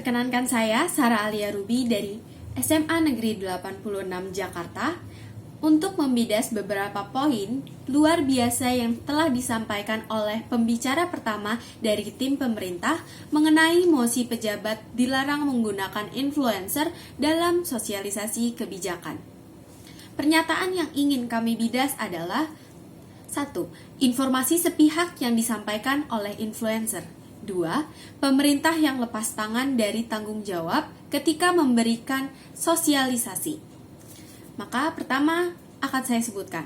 Perkenankan saya, Sarah Alia Ruby dari SMA Negeri 86 Jakarta untuk membidas beberapa poin luar biasa yang telah disampaikan oleh pembicara pertama dari tim pemerintah mengenai mosi pejabat dilarang menggunakan influencer dalam sosialisasi kebijakan. Pernyataan yang ingin kami bidas adalah 1. Informasi sepihak yang disampaikan oleh influencer. 2. Pemerintah yang lepas tangan dari tanggung jawab ketika memberikan sosialisasi. Maka pertama akan saya sebutkan.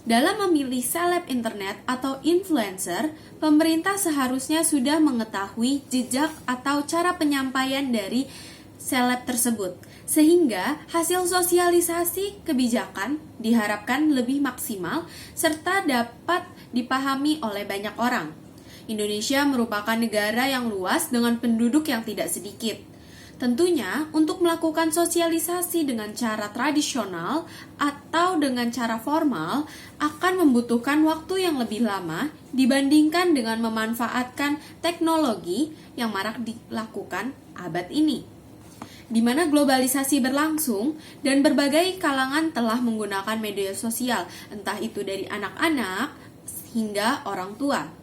Dalam memilih seleb internet atau influencer, pemerintah seharusnya sudah mengetahui jejak atau cara penyampaian dari seleb tersebut, sehingga hasil sosialisasi kebijakan diharapkan lebih maksimal serta dapat dipahami oleh banyak orang. Indonesia merupakan negara yang luas dengan penduduk yang tidak sedikit. Tentunya, untuk melakukan sosialisasi dengan cara tradisional atau dengan cara formal akan membutuhkan waktu yang lebih lama dibandingkan dengan memanfaatkan teknologi yang marak dilakukan abad ini, di mana globalisasi berlangsung dan berbagai kalangan telah menggunakan media sosial, entah itu dari anak-anak hingga orang tua.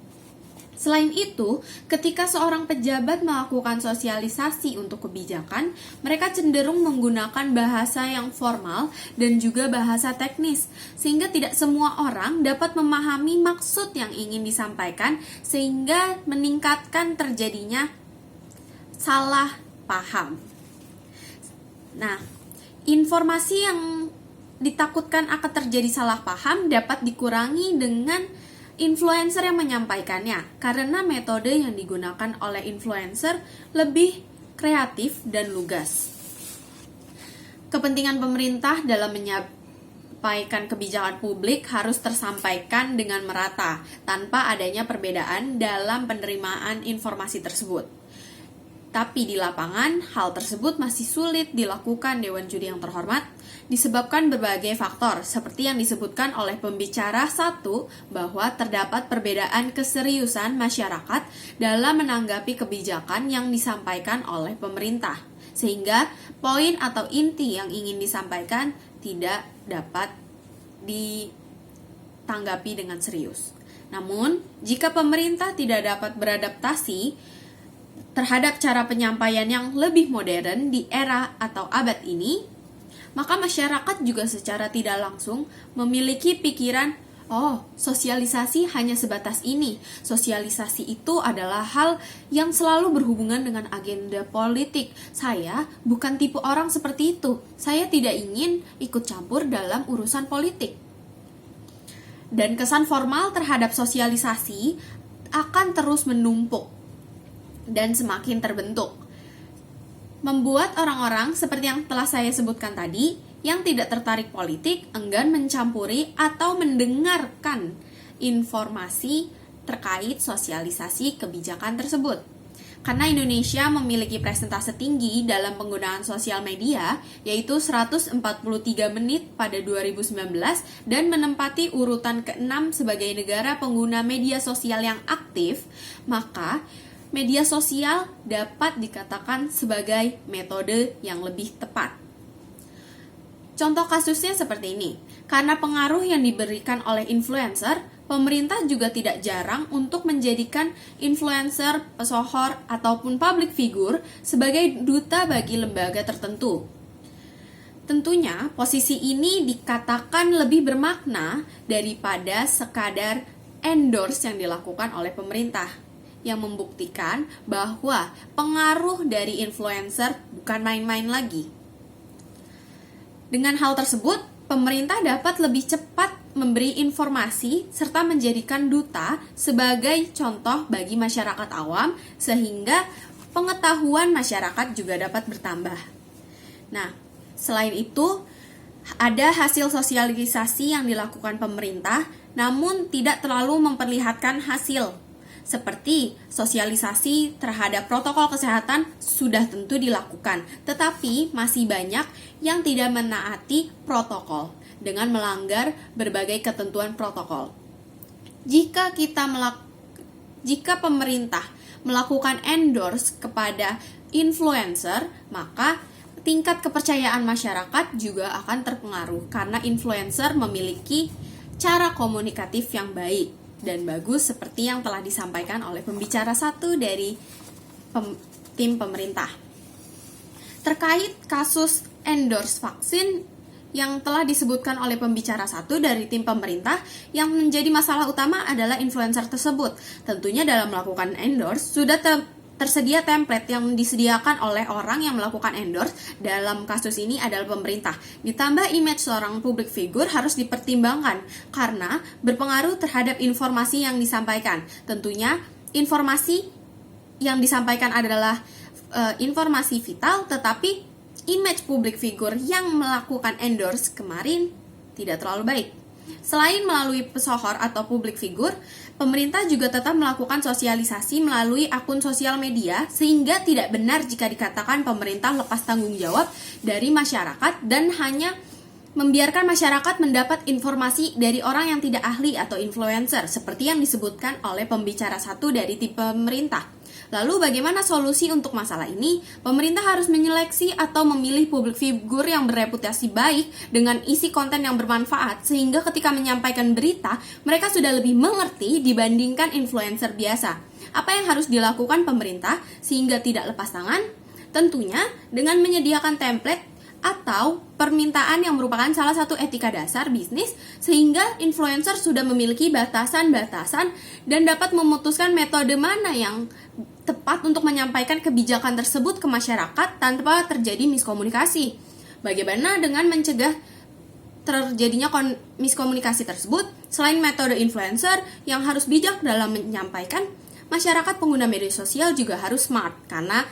Selain itu, ketika seorang pejabat melakukan sosialisasi untuk kebijakan, mereka cenderung menggunakan bahasa yang formal dan juga bahasa teknis, sehingga tidak semua orang dapat memahami maksud yang ingin disampaikan, sehingga meningkatkan terjadinya salah paham. Nah, informasi yang ditakutkan akan terjadi salah paham dapat dikurangi dengan influencer yang menyampaikannya, karena metode yang digunakan oleh influencer lebih kreatif dan lugas. Kepentingan pemerintah dalam menyampaikan kebijakan publik harus tersampaikan dengan merata, tanpa adanya perbedaan dalam penerimaan informasi tersebut. Tapi di lapangan, hal tersebut masih sulit dilakukan Dewan Juri yang terhormat, disebabkan berbagai faktor, seperti yang disebutkan oleh pembicara satu, bahwa terdapat perbedaan keseriusan masyarakat dalam menanggapi kebijakan yang disampaikan oleh pemerintah, sehingga poin atau inti yang ingin disampaikan tidak dapat ditanggapi dengan serius. Namun, jika pemerintah tidak dapat beradaptasi terhadap cara penyampaian yang lebih modern di era atau abad ini, maka masyarakat juga secara tidak langsung memiliki pikiran, sosialisasi hanya sebatas ini. Sosialisasi itu adalah hal yang selalu berhubungan dengan agenda politik. Saya bukan tipe orang seperti itu. Saya tidak ingin ikut campur dalam urusan politik. Dan kesan formal terhadap sosialisasi akan terus menumpuk dan semakin terbentuk, membuat orang-orang seperti yang telah saya sebutkan tadi, yang tidak tertarik politik, enggan mencampuri atau mendengarkan informasi terkait sosialisasi kebijakan tersebut. Karena Indonesia memiliki presentase tinggi dalam penggunaan sosial media, yaitu 143 menit pada 2019 dan menempati urutan ke-6 sebagai negara pengguna media sosial yang aktif, maka media sosial dapat dikatakan sebagai metode yang lebih tepat. Contoh kasusnya seperti ini. Karena pengaruh yang diberikan oleh influencer, pemerintah juga tidak jarang untuk menjadikan influencer, pesohor, ataupun public figure sebagai duta bagi lembaga tertentu. Tentunya, posisi ini dikatakan lebih bermakna daripada sekadar endorse yang dilakukan oleh pemerintah, yang membuktikan bahwa pengaruh dari influencer bukan main-main lagi. Dengan hal tersebut, pemerintah dapat lebih cepat memberi informasi serta menjadikan duta sebagai contoh bagi masyarakat awam, sehingga pengetahuan masyarakat juga dapat bertambah. Nah, selain itu, ada hasil sosialisasi yang dilakukan pemerintah, namun tidak terlalu memperlihatkan hasil. Seperti sosialisasi terhadap protokol kesehatan sudah tentu dilakukan, tetapi masih banyak yang tidak menaati protokol dengan melanggar berbagai ketentuan protokol. Jika pemerintah melakukan endorse kepada influencer, maka tingkat kepercayaan masyarakat juga akan terpengaruh karena influencer memiliki cara komunikatif yang baik dan bagus seperti yang telah disampaikan oleh pembicara satu dari tim pemerintah. Terkait kasus endorse vaksin yang telah disebutkan oleh pembicara satu dari tim pemerintah, yang menjadi masalah utama adalah influencer tersebut. Tentunya dalam melakukan endorse sudah tersedia template yang disediakan oleh orang yang melakukan endorse, dalam kasus ini adalah pemerintah. Ditambah image seorang public figure harus dipertimbangkan karena berpengaruh terhadap informasi yang disampaikan. Tentunya informasi yang disampaikan adalah informasi vital, tetapi image public figure yang melakukan endorse kemarin tidak terlalu baik. Selain melalui pesohor atau public figure, pemerintah juga tetap melakukan sosialisasi melalui akun sosial media, sehingga tidak benar jika dikatakan pemerintah lepas tanggung jawab dari masyarakat dan hanya membiarkan masyarakat mendapat informasi dari orang yang tidak ahli atau influencer, seperti yang disebutkan oleh pembicara satu dari tim pemerintah. Lalu bagaimana solusi untuk masalah ini? Pemerintah harus menyeleksi atau memilih public figure yang bereputasi baik dengan isi konten yang bermanfaat, sehingga ketika menyampaikan berita, mereka sudah lebih mengerti dibandingkan influencer biasa. Apa yang harus dilakukan pemerintah sehingga tidak lepas tangan? Tentunya dengan menyediakan template atau permintaan yang merupakan salah satu etika dasar bisnis, sehingga influencer sudah memiliki batasan-batasan dan dapat memutuskan metode mana yang tepat untuk menyampaikan kebijakan tersebut ke masyarakat tanpa terjadi miskomunikasi. Bagaimana dengan mencegah terjadinya miskomunikasi tersebut? Selain metode influencer yang harus bijak dalam menyampaikan, masyarakat pengguna media sosial juga harus smart karena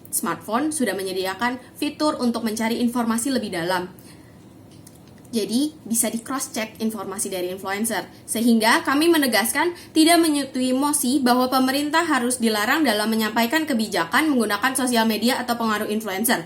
smartphone sudah menyediakan fitur untuk mencari informasi lebih dalam. Jadi, bisa di cross-check informasi dari influencer. Sehingga kami menegaskan tidak menyetujui mosi bahwa pemerintah harus dilarang dalam menyampaikan kebijakan menggunakan sosial media atau pengaruh influencer.